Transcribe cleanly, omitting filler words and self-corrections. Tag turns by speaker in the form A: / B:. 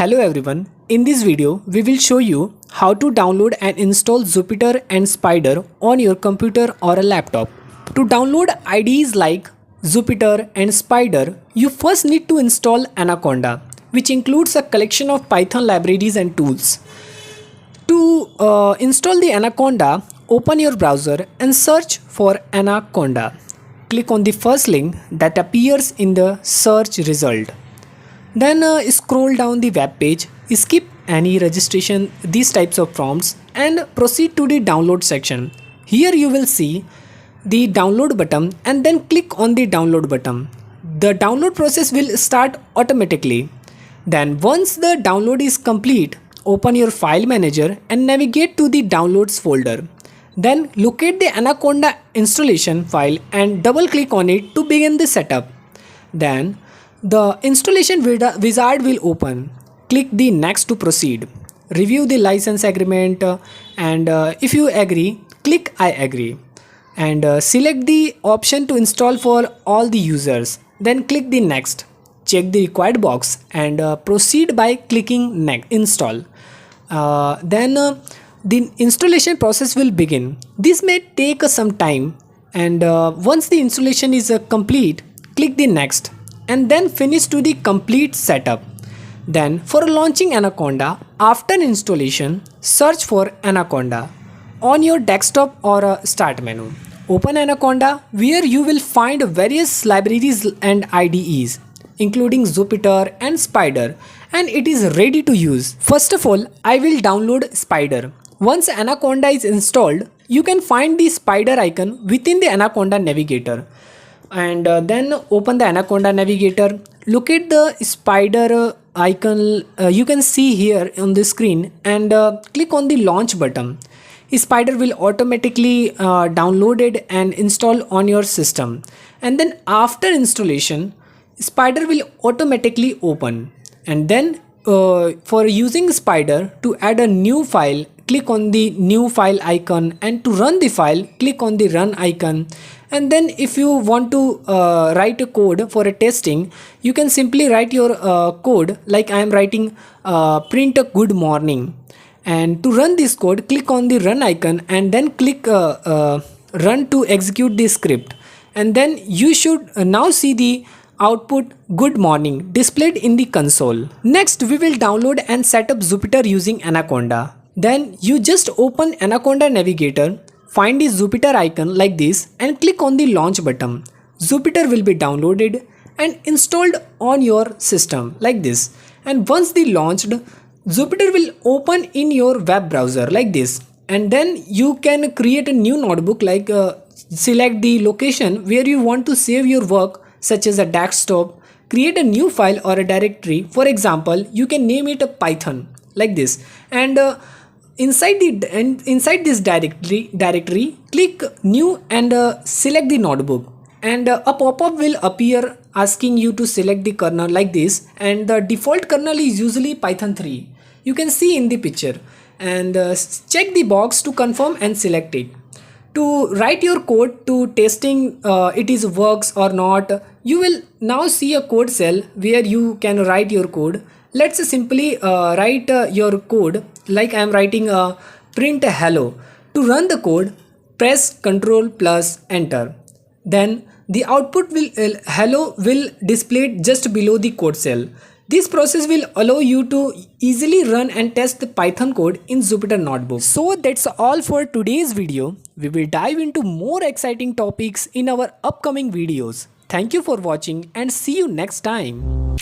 A: Hello everyone, in this video we will show you how to download and install Jupyter and Spyder on your computer or a laptop. To download IDEs like Jupyter and Spyder, you first need to install Anaconda, which includes a collection of Python libraries and tools. To install the Anaconda, open your browser and search for Anaconda. Click on the first link that appears in the search result. Then scroll down the web page, skip any registration, these types of prompts, and proceed to the download section. Here you will see the download button and then click on the download button. The download process will start automatically. Then once the download is complete, open your file manager and navigate to the downloads folder. Then locate the Anaconda installation file and double click on it to begin the setup. Then the installation wizard will open. Click the next to proceed. Review the license agreement and if you agree, click I agree. And select the option to install for all the users. Then click the next. Check the required box and proceed by clicking next install. Then the installation process will begin. This may take some time, and once the installation is complete, click the next and then finish to the complete setup. Then for launching Anaconda, after installation, search for Anaconda on your desktop or a start menu. Open Anaconda where you will find various libraries and IDEs including Jupyter and Spyder, and it is ready to use. First of all, I will download Spyder. Once Anaconda is installed, you can find the Spyder icon within the Anaconda Navigator. And then open the Anaconda Navigator. Locate the Spyder icon you can see here on the screen and click on the launch button. Spyder will automatically download it and install on your system. And then after installation, Spyder will automatically open. And then for using Spyder to add a new file, click on the new file icon, and to run the file, click on the run icon. And then if you want to write a code for a testing, you can simply write your code like I am writing print a good morning. And to run this code, click on the run icon and then click run to execute the script. And then you should now see the output good morning displayed in the console. Next, we will download and set up Jupyter using Anaconda. Then you just open Anaconda Navigator, find the Jupyter icon like this and click on the launch button. Jupyter will be downloaded and installed on your system like this. And once the launched, Jupyter will open in your web browser like this. And then you can create a new notebook, like select the location where you want to save your work, such as a desktop, create a new file or a directory. For example, you can name it a Python like this. And inside this directory, click new and select the notebook. And a pop-up will appear asking you to select the kernel like this. And the default kernel is usually Python 3. You can see in the picture. And check the box to confirm and select it. To write your code to testing it is works or not, you will now see a code cell where you can write your code. Let's simply write your code like I am writing a print hello. To run the code, press Ctrl plus enter. Then the output will hello will display just below the code cell. This process will allow you to easily run and test the Python code in Jupyter Notebook. So that's all for today's video. We will dive into more exciting topics in our upcoming videos. Thank you for watching and see you next time.